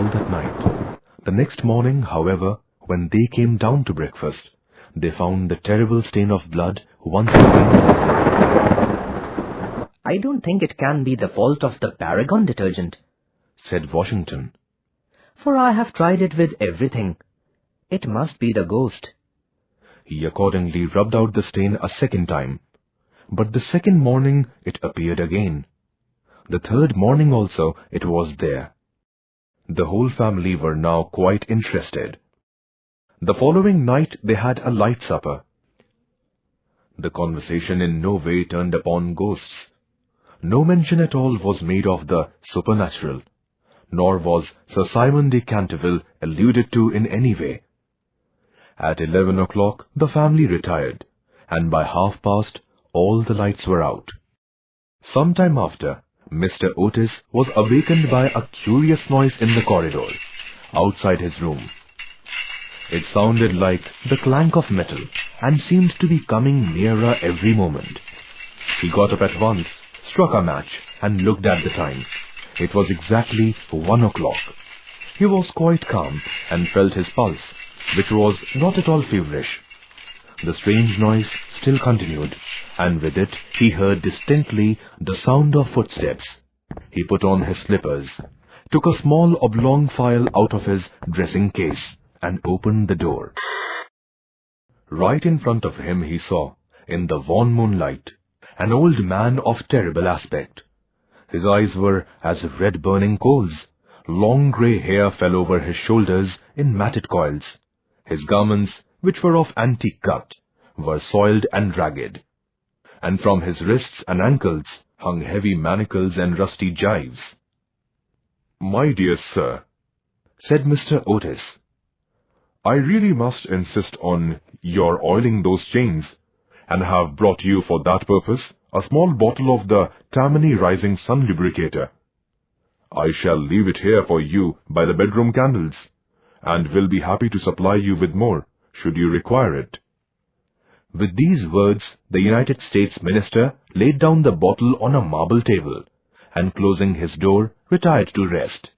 all that night. The next morning, however, when they came down to breakfast, they found the terrible stain of blood once again. "I don't think it can be the fault of the Paragon detergent," said Washington, "for I have tried it with everything. It must be the ghost." He accordingly rubbed out the stain a second time, but the second morning it appeared again. The third morning also it was there. The whole family were now quite interested. The following night they had a light supper. The conversation in no way turned upon ghosts. No mention at all was made of the supernatural, nor was Sir Simon de Canterville alluded to in any way. At 11 o'clock the family retired, and by past all the lights were out. Some time after, Mr. Otis was awakened by a curious noise in the corridor, outside his room. It sounded like the clank of metal, and seemed to be coming nearer every moment. He got up at once, struck a match, and looked at the time. It was exactly 1 o'clock. He was quite calm, and felt his pulse, which was not at all feverish. The strange noise still continued, and with it he heard distinctly the sound of footsteps. He put on his slippers, took a small oblong file out of his dressing case, and opened the door. Right in front of him he saw, in the wan moonlight, an old man of terrible aspect. His eyes were as red burning coals. Long grey hair fell over his shoulders in matted coils. His garments, which were of antique cut, were soiled and ragged, and from his wrists and ankles hung heavy manacles and rusty gyves. "My dear sir," said Mr. Otis, "I really must insist on your oiling those chains, and have brought you for that purpose a small bottle of the Tammany Rising Sun Lubricator. I shall leave it here for you by the bedroom candles, and will be happy to supply you with more, should you require it." With these words, the United States Minister laid down the bottle on a marble table, and closing his door, retired to rest.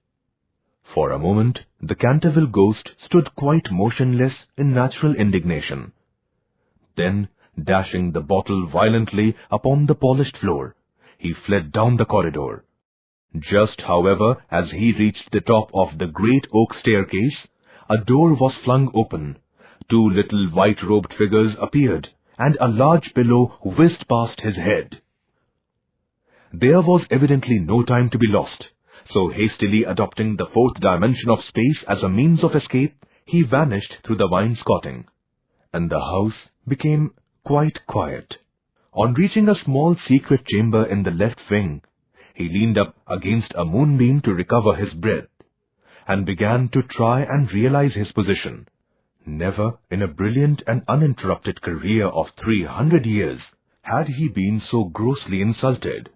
For a moment, the Canterville ghost stood quite motionless in natural indignation. Then, dashing the bottle violently upon the polished floor, he fled down the corridor. Just, however, as he reached the top of the great oak staircase, a door was flung open. 2 little white-robed figures appeared, and a large pillow whizzed past his head. There was evidently no time to be lost, so hastily adopting the 4th dimension of space as a means of escape, he vanished through the wainscoting, and the house became quite quiet. On reaching a small secret chamber in the left wing, he leaned up against a moonbeam to recover his breath, and began to try and realize his position. Never in a brilliant and uninterrupted career of 300 years had he been so grossly insulted.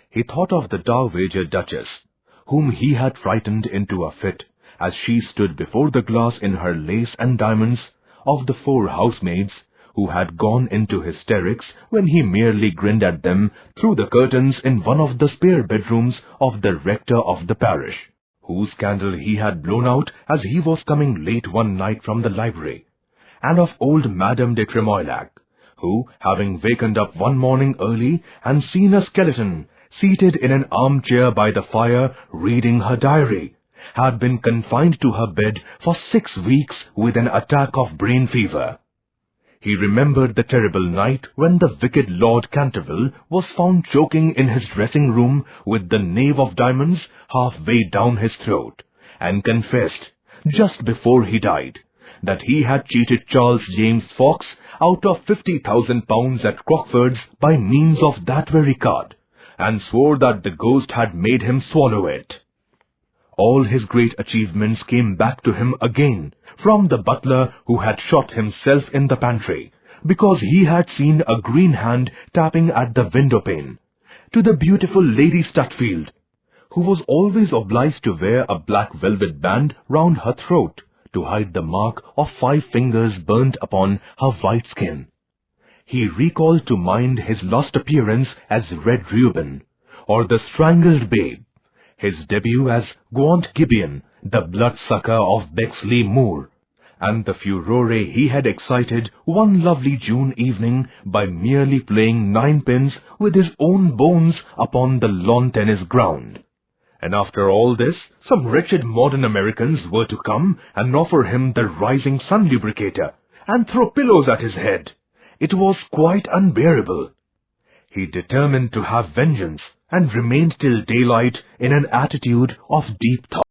He thought of the Dowager Duchess, whom he had frightened into a fit as she stood before the glass in her lace and diamonds, of the 4 housemaids who had gone into hysterics when he merely grinned at them through the curtains in one of the spare bedrooms of the rector of the parish, whose candle he had blown out as he was coming late one night from the library, and of old Madame de Tremoillac, who, having wakened up one morning early and seen a skeleton seated in an armchair by the fire reading her diary, had been confined to her bed for 6 weeks with an attack of brain fever. He remembered the terrible night when the wicked Lord Canterville was found choking in his dressing-room with the knave of diamonds halfway down his throat, and confessed, just before he died, that he had cheated Charles James Fox out of £50,000 at Crockford's by means of that very card, and swore that the ghost had made him swallow it. All his great achievements came back to him again, from the butler who had shot himself in the pantry, because he had seen a green hand tapping at the window-pane, to the beautiful Lady Stutfield, who was always obliged to wear a black velvet band round her throat, to hide the mark of 5 fingers burnt upon her white skin. He recalled to mind his lost appearance as Red Reuben, or the strangled babe, his debut as Gaunt Gibeon, the bloodsucker of Bexley Moor, and the furore he had excited one lovely June evening by merely playing ninepins with his own bones upon the lawn tennis ground. And after all this, some wretched modern Americans were to come and offer him the rising sun lubricator and throw pillows at his head. It was quite unbearable. He determined to have vengeance and remained till daylight in an attitude of deep thought.